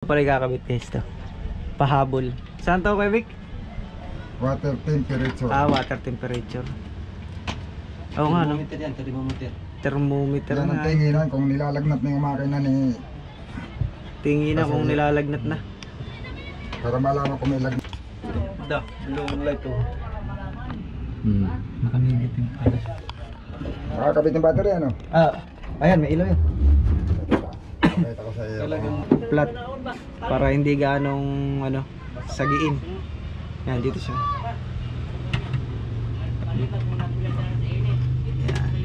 Pala kakabit guys to. Pahabol. Saan to, Kuya Vic? Water temperature. Water temperature. Oo nga, no? Thermometer yan, thermometer. Thermometer Yan ang nga. tinginan kung nilalagnat na yung makina ni... Tingin na kung nilalagnat na. Para malaman kung may lagnat. Da, blue light to. Naka-negative pala. Makakabit yung battery ano? Ayan, may ilaw yun. Pakita ko sa iyo. Flat. Para hindi ganong ano, sagiin. Yan, dito siya. Yan.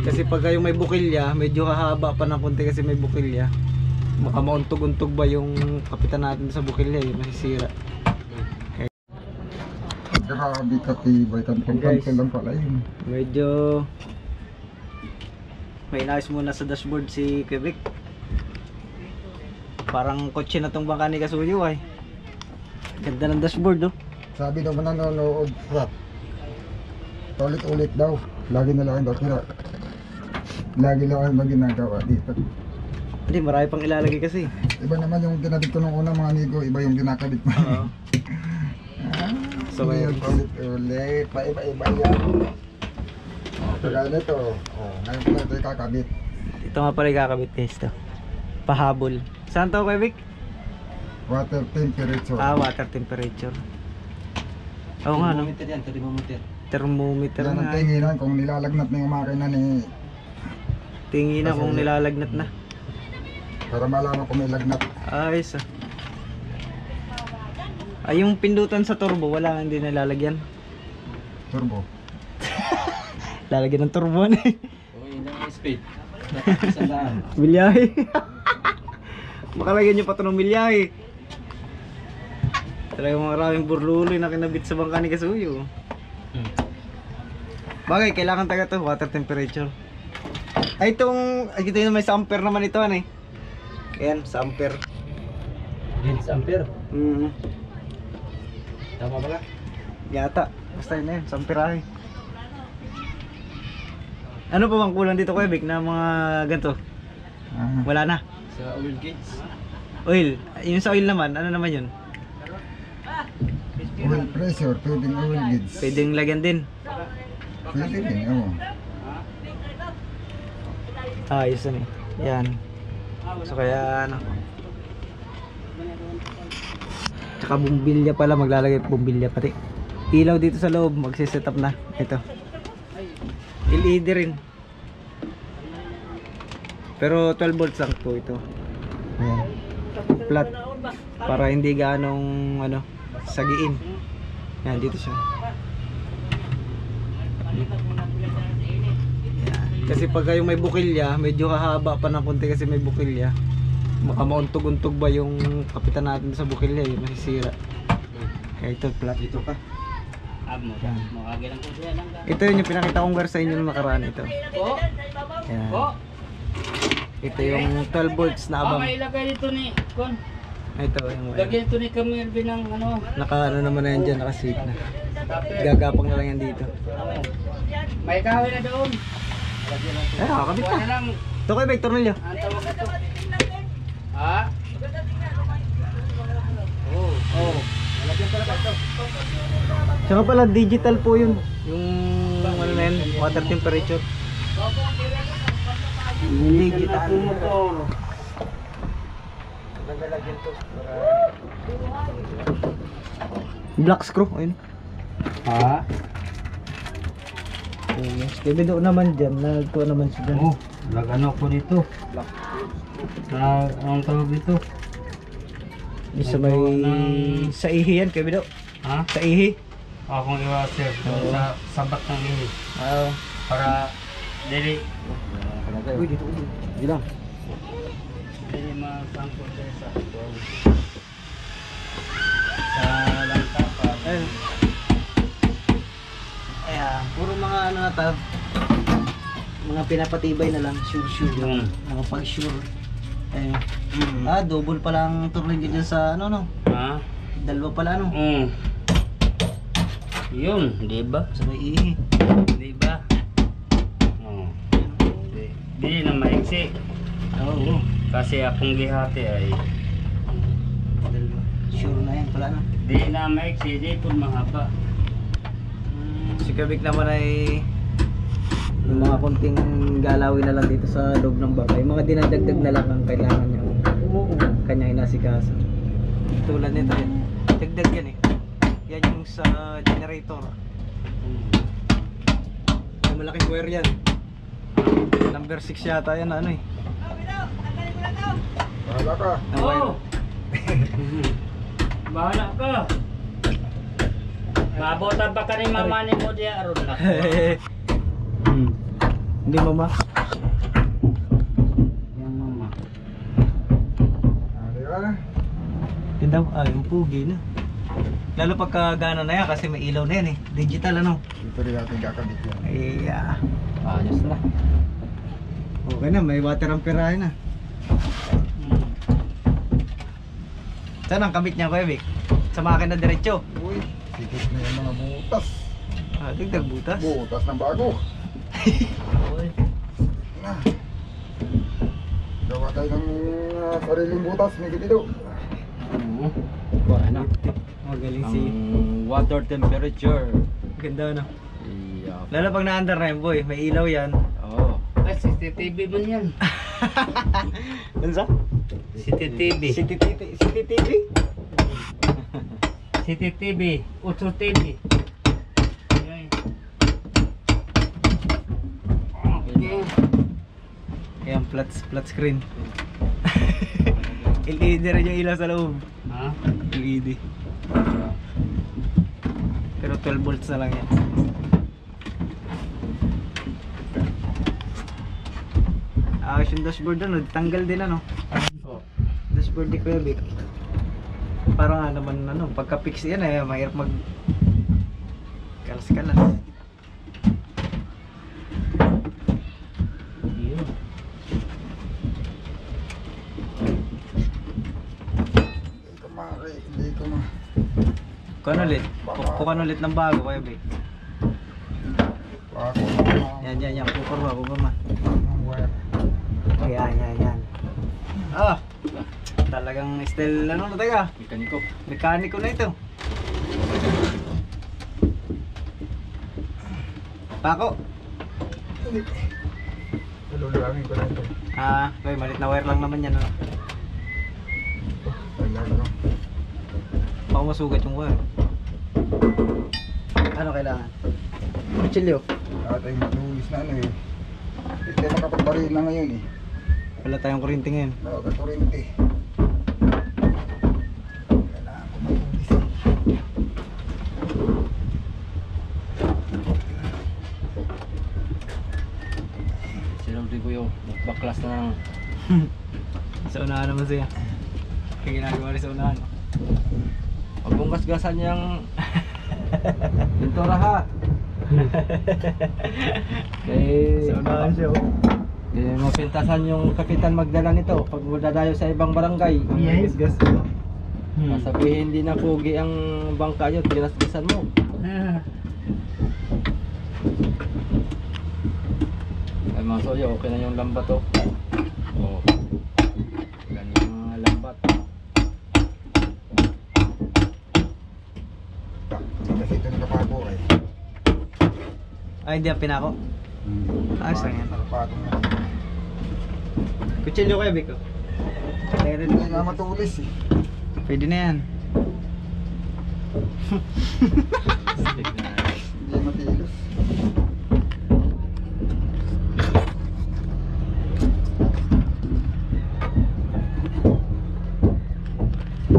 Kasi pag kayo may bukilya, medyo hahaba pa ng konti kasi may bukilya. Baka mauntog-untog ba yung kapitan natin sa bukilya, yung masisira. Grabe katibay. Kantong-kanto lang pala yun. Medyo may inayos muna sa dashboard si Quebec. Parang kotse na tong bangka ni Kasuyo ay. Ganda ng dashboard, oh. Sabi daw nanonood crap. Ulit-ulit daw. Lagi na lang daw tira. Lagi lang ang ginagawa dito. Hindi, marami pang ilalagay kasi. Iba naman yung kinabit ko nung una mga amigo. Iba yung kinakabit mo. Oo. So, ulit-ulit. Paiba-iba yan. Kagaya nito. Ngayon ko na ito kakabit. Ito nga pala kakabit guys to. Pahabol. Saan to, Kuya Vic? Water temperature. Water temperature. Oo nga, no? Thermometer yan, thermometer. Thermometer Yan ang nga. tinginan kung nilalagnat na yung makina ni... Tingin na kung nilalagnat na. Para malaman kung may lagnat. Ayos, ah. Ay, yung pindutan sa turbo, wala hindi nilalagyan. Turbo. Lalagyan ng turbo na eh. Okay, ilang speed? Sandaan. Milyahe. Makalagyan nyo pa ito ng milyahe. Talagang maraming burluloy na kinabit sa bangka ni Kasuyo. Bagay, kailangan taga to, water temperature. Ay, itong, ay, ito yung may sa ampere naman ito, ano eh. Ayan, sa ampere. Gauge ampere. Tama ba ka? Yata, basta yun na yun, sa amperahe. Ano pa bang kulang dito, Kuya Vic, na mga ganito? Wala na. Sa oil gauge. Oil, yung sa oil naman, ano naman yun? Oil pressure, pwedeng oil gauge. Pwedeng lagyan din. Pwede din, oo. Ayos na eh. Yan. So kaya ano. Tsaka bumbilya pala, maglalagay bumbilya pati. Ilaw dito sa loob, magsiset up na. Ito. LED rin. Pero 12 volts lang po ito. Ayan. Flat. Para hindi ganong ano, sagiin. Yan, dito siya. Kasi pag kayo may bukilya, medyo hahaba pa ng konti kasi may bukilya. Baka mauntog-untog ba yung kapitan natin sa bukilya, yung masisira. Kaya ito, flat. Dito ka. Yan. Ito yun yung pinakita kong gar sa inyo nung nakaraan ito. Yan. Ito yung 12 volts na abang. May ilagay dito ni Kon. Ito yung Lagyan dito ni Camille ng ano. naka ano naman na yan dyan, naka-sweet na. Gagapang na lang yan dito. May kahoy na doon. Eh, kakabit Kuha na na. lang. Ito kayo, Victor Nilio. Ang tawag ito. Ha? Oh. Lagyan pala ito. Tsaka pala, digital po yun. Yung ano na yun, water temperature. Digital. Nagalagyan to. Black screw, ayun. Ha? Kaya doon naman dyan, nagkuha naman siya dyan. Nag-ano ko dito. Anong tawag dito? Isa may sa ihi yan, kaya doon. Ha? Sa ihi. Akong iwaser. Sa sabat ng ini. Oo. Para dili. Uy, dito. Hindi lang. Dili masangkot sa langkapan. Ayun. Ayan, puro mga ano na to. Mga pinapatibay na lang, sure. Mga pag-sure. Ayun. Double pa lang tornilyo dyan sa ano no. Ha? Dalawa pala ano. Yun, di ba? Sa may ihi. Di ba? Dili na maiksi. Oo. Kasi akong gihati ay Sure na yan, wala na. Di na maiksi, di po mahaba. Si Kabik naman ay yung mga konting galawin na lang dito sa loob ng bahay. Yung mga dinadagdag na lang ang kailangan niya. Kanya inasikaso. Tulad nito yan. Dagdag yan eh. Yan yung sa generator. Yung malaking wire yan. Number 6 yata yan ano eh. Bahala ka. Na wire. Oh! Bahala ka. Mabutan pa ka ni mama ni mo diya aron na. Hindi mama. Yang mama. Di ba? Tindaw, yung pugi na. Lalo pagka gana na yan kasi may ilaw na yan eh. Digital ano. Dito rin natin kakabit yan. Ay, Ayos na. okay na, may water amperahe na. Saan ang kabit niya, Kuya Vic? Sa makina diretso. Uy, sikit na yung mga butas. Dagdag butas. Butas ng bago. Oy. Na. Gawa tayo ng sariling butas, may dito. Ano? Magaling si... Water temperature. Ganda no? Iya. Lalo pag na-under na yun, boy. May ilaw yan. Oh. Ay, CCTV man yan. Ano sa? CCTV. CCTV? CCTV. Utso TV. Okay. Ayan, flat screen. LED rin yung ilaw sa loob. Ha? LED. Pero 12 volts na lang yan. Yung dashboard ano, tanggal din ano. Dashboard ni Kuya Vic. Parang naman ano, pagka fix yan eh, mahirap mag kalas-kalas. Yun. Hindi ko ma... Kuhan ulit. Kuhan ulit ng bago Kuya Vic. Ako Yan. Kukurma. Yan. Talagang style ano na taga? Mekaniko na ito. Pako. Tululangin ko na ito. Okay, malit na wire lang naman yan ano. Baka masugat yung wire. Ano kailangan? Kutsilyo. Atay malulis na ano eh. Hindi tayo makapagbaril na ngayon eh. Wala tayong kuryente ngayon. Wala tayong kuryente. Kailangan ko malulis eh. Sinulti ko yung baklas na lang. Sa unahan naman siya. Kaya ginagawa rin sa unahan. Pag mong gasgasan niyang pinturaha. Sa unahan siya oh. Mapintasan yung Kapitan Magdala nito pag magdadayo sa ibang barangay. Yes, gas. Sabihin hindi na pugi ang bangka nyo, tinasgasan mo. Ay mga soyo, okay na yung lambat oh. Oh. Ganyan yung mga lambat. Kasi ito nakapago eh. Ay, hindi ang pinako. Ayos lang yan. Nakapatong na. Kutsilyo kayo, Biko. Hindi nga matulis eh. Pwede na yan. Stick na. Hindi matilos.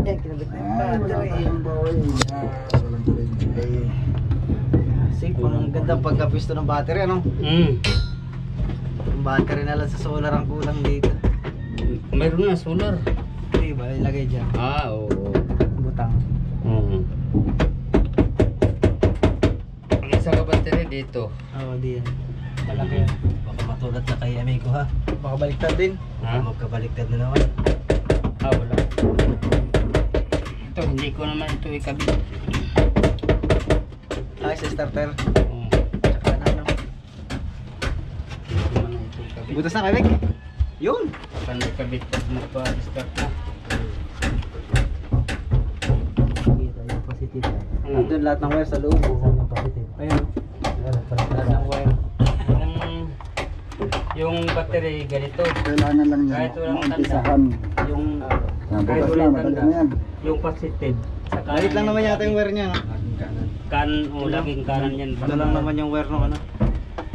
Yan, kinabit na yung Wala battery. tayong bawal. Walang kuryente. Safe, ang ganda pagkapisto ng battery, ano? Yung battery na lang sa solar ang kulang dito. Meron na solar. Hindi ba, ilagay dyan. Oo. Butang. Ang isa ka battery dito. Oo, di yan. Malaki yan. Baka matulad na kay amigo ha. Baka baliktad din. Ha? Magkabaliktad na naman. Wala. Ito, hindi ko naman ito ikabit. Ay, sa starter. Oo. Tsaka na, ano. Hindi ko naman ito ikabit. Butas na, Kabik. Yun. Saan ikabit pag magpa-start na? nandun lahat ng wire sa loob. Ayun. Lahat ng wire. Yung battery ganito. Kailangan lang yan. Kahit walang tanda. Umpisahan. Yung Yan, kahit bukas lang, walang madali tanda. na yan. Yung positive. Sa Maliit lang naman yata yung wire niya. No? o laging kanan yan. Ito lang naman yung wire nung ano.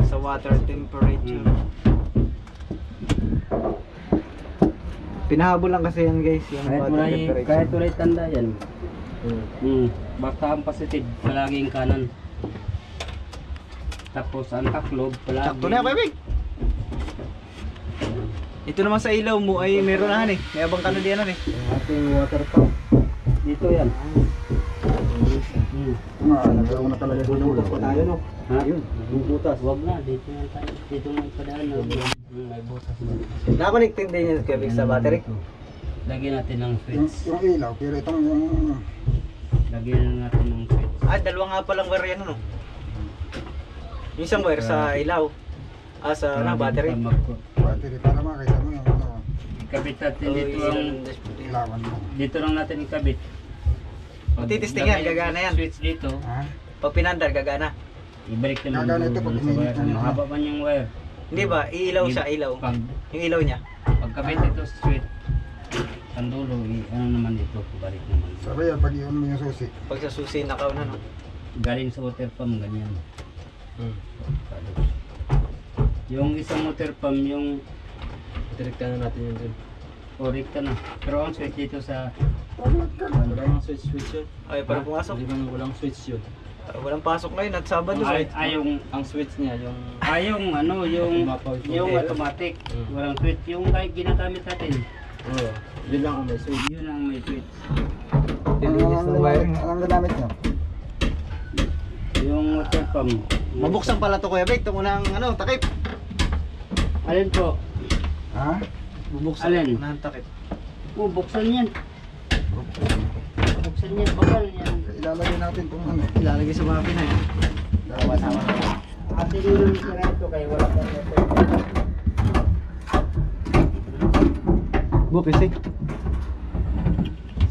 Sa water temperature. Pinahabol lang kasi yan guys. Yung water temperature. Kahit walay tanda yan. Basta ang positive palaging kanan. Tapos ang taklob palagi. Sakto na, baby. Ito naman sa ilaw mo ay meron na eh. May abang ka na diyan eh. Ating water pump. Dito yan. Nagkaroon na talaga sa ulo. no? Ha? Yun. Yung butas. Wag na. Dito na tayo. Dito na ipadaan na. May butas na. Nakakonecting din yung Kevin sa battery. Lagyan natin ng Yung switch. ilaw, pero itong yung... Lagyan natin ng switch. Ah, dalawa nga palang wire yan ano. Yung isang wire sa ilaw. Ah, sa battery. battery para makita mo yung ano, Ikabit natin dito ang... ilawan mo. Dito lang natin ikabit. Matitesting yan, gagana yan. Switch dito. Ha? Pag pinandar, gagana. Ibalik naman Gagana ito pag sa uminit wire. na yun. Mahaba man yung wire. Hindi ba? Iilaw siya, ilaw. Pag Yung ilaw niya. pagkabit ito sa switch, ang dulo, ano naman dito, balik naman. Sabi yan, pag iyon mo yung susi. Pag sa susi, nakaw na no. Galing sa water pump, ganyan. Yung isang water pump, yung Direkta na natin yun dun. orik ka na. Pero ang switch dito sa Walang switch yun. Ay, para pumasok. Hindi bang walang switch yun. Walang pasok ngayon at Sabado. yung Ang switch niya, yung... yung ano, yung Yung automatic. Walang switch. Yung kahit ginagamit natin. Oo. Yun lang ang may switch. Yun ang may switch. Dilinis ng wiring. Anong ginamit nyo? Yung water pump. Mabuksan pala to Kuya Vic. Ito unang ano, takip. Alin po? Ha? Bubuksan. Alin? Unang takip. Buksan yan. Buksan yan. Bakal yan. Ilalagay natin kung ano. Ilalagay sa mga pinay. Sama-sama. Ate nyo lang sira ito kaya wala pa ito. Bukis eh.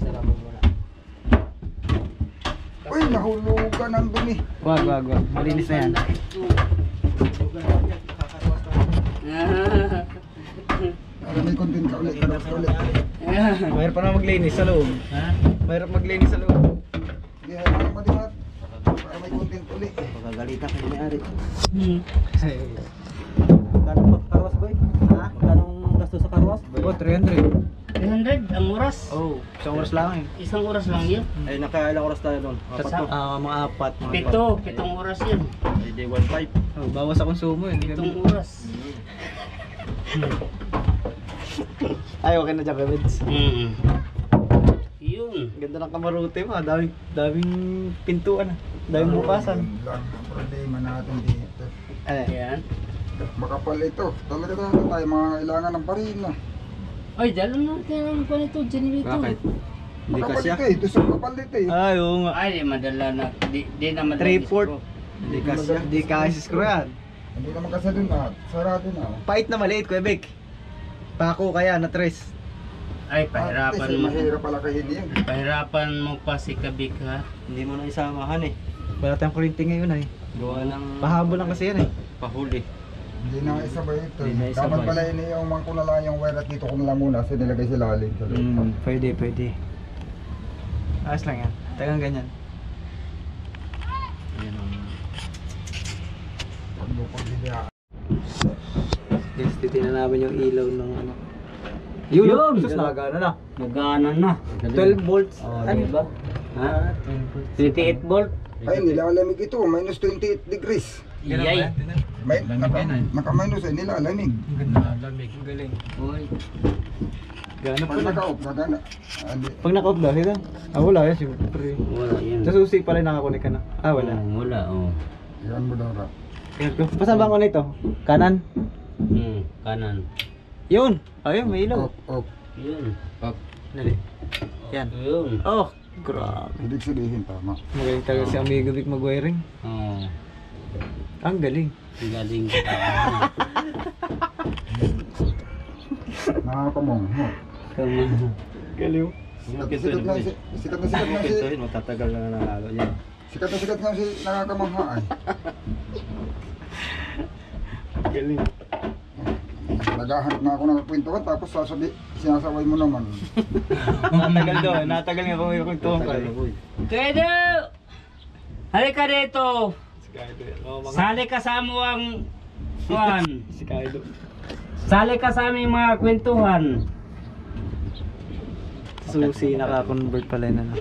Sarap mo muna. Uy, nahulugan ang dumi. Wag. Malinis na yan. Para may content ka ulit. Para ka ulit. Mahirap pa na maglinis sa loob. Ha? Mahirap maglinis sa loob. Kaya ano madimat. Para may content ulit. Pagagalitan kayo ni Ari. Magkano pa karwas boy? Ha? Magkano gasto sa karwas? Oh, 300. 300 ang oras. Oh, isang oras lang eh. Isang oras lang yun. Ay, nakailang oras tayo doon? Mga apat. Pitong oras yun. Day 1.5. Oh, bawas sa konsumo eh. Pitong oras. Ay, okay na dyan Kevins. Yun. Ganda ng kamarote mo. Daming pintuan. Daming bukasan. Yun lang ang problema natin dito. Ayan. Makapal ito. Talaga tayo mga kailangan ng parina. Ay, dyan lang natin ang panito, generator. Bakit? Hindi Makapal kasya? ito eh. Ito sa kapal dito eh. Ay, oo nga. Ay, di madala na. Di na madala. 3/4. Hindi kasya. Di kasi screw yan. Hindi naman kasi dun na. Sarado na. Pait na maliit, Kuya Vic. Pako kaya na tres. Ay, pahirapan Artist, mo. mahirap pala kayo yun. Pahirapan mo pa si Kabik ha. Hindi mo na isamahan eh. Wala tayong kuryente ngayon ay. Gawa ng Pahabol lang kasi yan eh. pahuli. Hindi na isabay ito. Hindi na isabay. Dapat pala iniiuman ko na lang yung wire at dito ko na lang muna. Kasi nilagay sa lalim. Sa loob. Pwede. Ayos lang yan. Tagang ganyan. Ayan ang... Pagbupagbigyan. Guys, titignan namin yung ilaw ng ano. Yun! Sus, nakagana na. Nagana na. 12 volts. Oh, Ano? diba? Ha? 28 volt. Ay, nilalamig ito. Minus 28 degrees. Iyay. May, naka-minus ay nilalamig. Lamig. Galing. Uy. Gana Pag pala. naka-off, gagana. Pag naka-off daw, sila? Ah, wala yan, siyempre. Wala yan. Sa susi pala nakakunik ka na. Ah, wala. Wala, oh. Yan mo daw rap. Yan ko. Pasan ba ako nito? Kanan? Kanan. Yun! Ayun, may ilaw. Off, off. Yun. Dali. Yan. Yun. Oh, grabe. Ibig sabihin tama. Magaling talaga si Amigo Vic mag-wiring. Oh. Ang galing. Galing. Nakakamong. Galing. Sikat na sikat na si... Pintuhin, matatagal na nanalo yan. Sikat na sikat nga si nakakamangha ay. Galing. Naghahanap na ako ng kwentuhan tapos sinasaway mo naman. Natagal doon, natagal nga kung may kwentuhan ka. Kaido! Halika dito! Si Kaido yan. Oh, mga Sali ka sa amuang kuhan. si Kaido. Sali ka sa aming mga kwentuhan. Susi, naka-convert pala yun ano.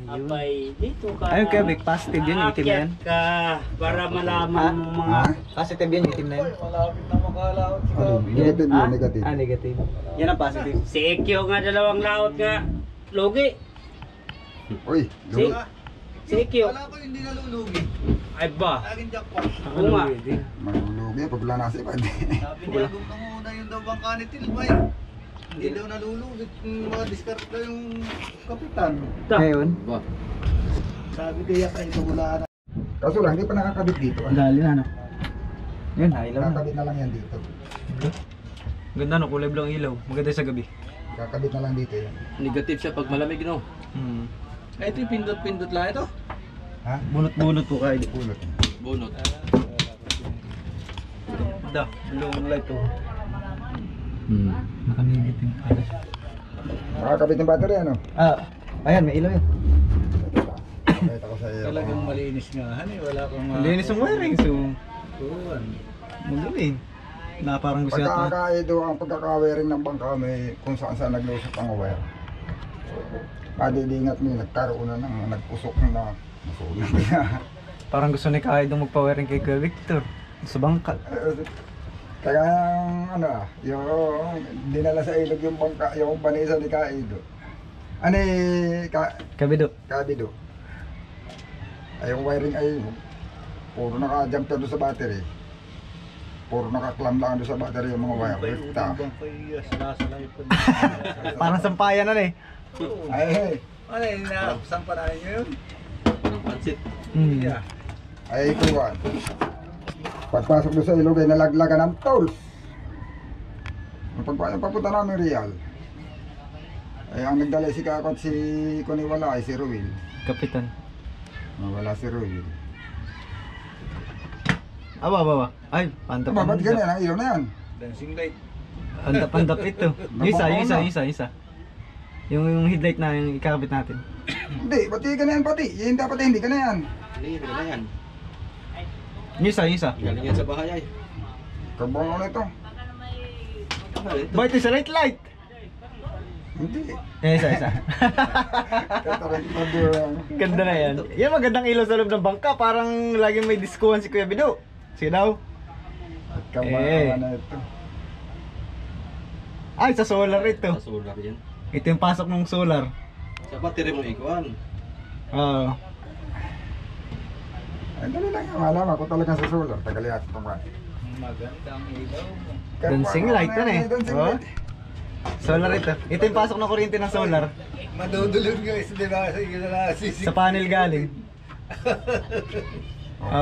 Ayun. Abay, dito ka. Ayun kaya Vic, positive yun, itim na yan. Aakyat ka para malaman mo mga... Ha? Positive yun, itim na yun. Ano? Negative Ha? yun, negative. Ah, negative. Yan ang positive. Si Ekyo nga, dalawang laot nga. Logi. Uy, Si, lugi. si Ekyo. Wala ko hindi nalulugi. Ay ba? Laging jackpot. Ako nga. Malulugi, pag wala nasipad. Sabi niya, kung muna yung daw bangka ni Tilbay. Hindi daw nalulugi. Mga discard daw yung kapitan. Ngayon, Sabi kaya kayo sa wala na. Kaso lang, hindi pa nakakabit dito. dali na ano. Yun, ilaw na. Nakakabit na lang yan dito. Ganda no, kulay blue ang ilaw. Maganda sa gabi. Kakabit na lang dito yan. Negative siya pag malamig, no? Hmm. Ito yung pindot-pindot lang ito. Ha? Bunot-bunot po kayo. Pulot. Bunot. Da, blue light to. Naka-negative pala. Nakakabit ng battery, ano? Ah, ayan, may ilaw yun. Kahit ako sa iyo. Talagang malinis nga. Hani, wala kang... Linis ang wiring, so... Magaling. Na parang gusto yata. Pagkakaido, ang pagkakawiring ng bangka may kung saan saan naglusot ang wire. Kadilingat mo, nagkaroon na ng nagpusok na nasulat niya. Parang gusto ni Kaido magpa-wiring kay Kuya Victor. Sa bangka. Kaya yung dinala sa ilog yung bangka, yung banisa ni Kaido. Ano Kabido. Kabido. Ay yung wiring ay puro naka-jump doon sa battery. Puro naka-clamp lang doon sa battery yung mga wire. Ta. Parang sampayan na eh. Ay, Ano yun na? Saan pa namin nyo yun? Ng pansit. Hmm. Yeah. ay kuwan. Pagpasok doon sa ilog ay nalaglagan ng toll. Ang papunta namin Real. Ay ang nagdala si Kakot si Kuniwala ay si Ruil. Kapitan. Nawala si Ruil. Aba. Ay, pantap. Aba, ba't ganyan ang ilaw na yan? Dancing light. Pantap ito. Yung isa. Yung headlight na yung ikakabit natin. Hindi, ba't yung ganyan pati? Yung dapat hindi ganyan. Hindi na yan. Yung isa. Galing yan sa bahay ay. Kabang nito. Bakit isa light? Hindi. Isa. Katarin pa doon. Ganda na yan. Yan magandang ilaw sa loob ng bangka. Parang laging may diskuhan si Kuya Bido. Sige daw. Kabang na ito. Ay, sa solar ito. Sa solar yan. Ito yung pasok ng solar. Sa battery mo ikuan. Oo. Ay, dali lang yung malaman ko talaga sa solar. Tagalihat ito ba? Magandang ilaw. Dancing light yan eh. Dancing Oh. light. Solar ito. Ito yung pasok ng kuryente ng solar. Madudulog guys, di ba? Sige na lang, sisig. Sa panel galing.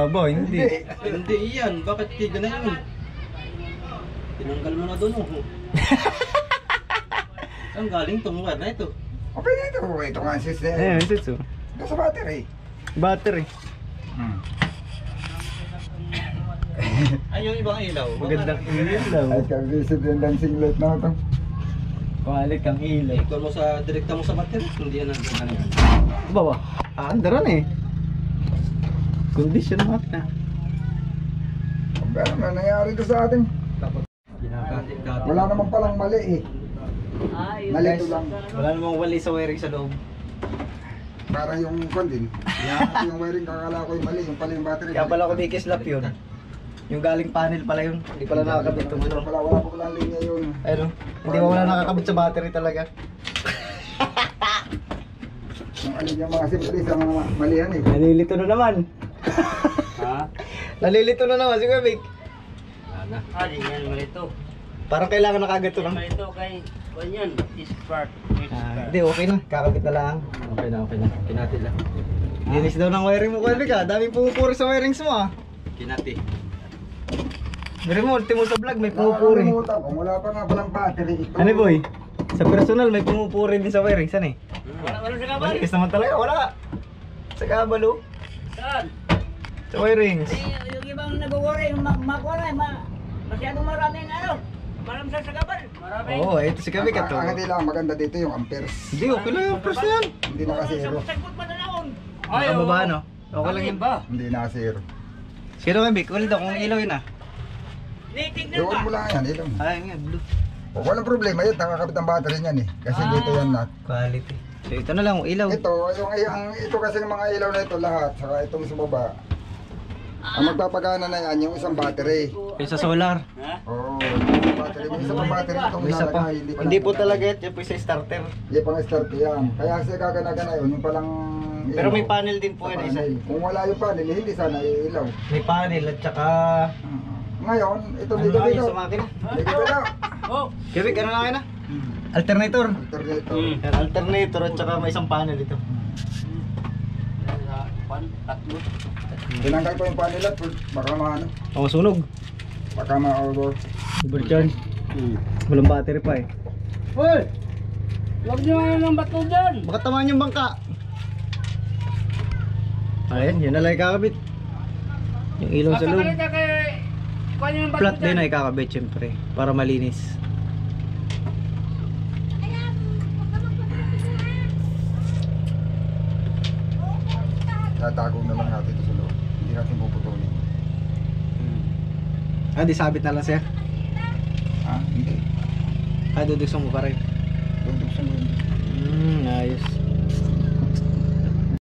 Boy, hindi. Hindi yan. Bakit tiga na yun? Tinanggal mo na doon. Oh. Saan galing tong wire na ito? Okay na ito. Ito nga ang system. Ayan, ito. Ito sa battery. Battery. Ay, yung ibang ilaw. Magandang Ay, ilaw. ka-visit yung dancing light na ito. Balik ang ilaw. Ikaw mo sa direkta mo sa battery. Hindi yan ang yan. Bawa. Andaran eh. Condition makina. Pero ano nangyari doon sa atin? Wala naman palang mali eh. Nalito lang. Wala namang wali sa wiring sa loob. Parang yung kondin. Yung wiring kakala ko yung mali. Yung pala yung battery. Kaya pala ko di kislap yun. Yung galing panel pala yun. Hindi pala nakakabit itong ano. Wala pa pala linya yun. Ayun. Hindi mo wala nakakabit sa battery talaga. Yung alin yung mga simplis ang malihan eh. Nalilito na naman. Ha? Nalilito na naman si Kuya Vic. Ana. Di yan malito. Parang kailangan nakagat lang. Malito kay kanyan. Spark. Hindi, okay na. Kakabit na lang. Okay na. Kinati lang. Linis daw ng wiring mo, Kuya Vic ah. Daming pumupuri sa wirings mo ah. Kinati. Pero mo, ultimo sa vlog, may pumupuri. Nakakalimutan ko, wala pa nga palang battery ito. Ano boy? Sa personal, may pumupuri din sa wiring. Saan eh? Wala sa kabal. Malinis naman talaga, wala. Sa kabalo. Saan? Sa wirings. Yung ibang nag-worry, yung makuha masyadong maraming maraming sa kabal. Marami. Oo, ito si Kabik ito. Ang hindi lang maganda dito yung amperes. Hindi, okay lang yung first yan. Hindi na kasi zero. Sagot pa na naon. Nakababa, no? Okay lang yun. Hindi na zero. Sino Kabik? Ulit ako kung ilaw yun ah. Tignan Iwan mo lang yan, ilaw. Ay, nga, blue. O, walang problema yun, nakakabit ang battery niyan eh. Kasi dito yan lahat. Quality. So ito na lang, ilaw. Ito, ito kasi ng mga ilaw na ito lahat, saka itong sa baba. Ang magpapagana na yan, yung isang battery. Yung sa solar. Oo, yung battery. May isa pang battery itong May isa pa. ilalagay. Hindi po talaga ito, yung sa starter. Hindi pang start yan. Kaya kasi gagana-gana yun, yung palang... Pero may panel din po sa yun isa. panel. Kung wala yung panel, hindi sana iilaw. May panel at saka... Ngayon, ito Ano dito na dito. sa makina? Dito dito. Oh. Kabik, ano na kayo na? Alternator. Alternator. Yan, alternator at saka may isang panel ito. Tatlo. Tinanggal ko yung panel at baka maano. Oo, sunog. Baka ma-over. Overcharge. Walang battery pa eh. Hoy! Huwag niyo ngayon ng bato dyan! Baka tamaan yung bangka. Ayan, yun na lang ikakabit. Yung ilaw sa loob. Kuha niyo yung bato Flat din ay kakabit syempre. Para malinis. Tatago na lang natin ito sa loob. Hindi natin puputulin. Ah, di sabit na lang sir. Ha? Hindi. Ah, dudusong mo pa rin. Duduksan mo yun. Ayos.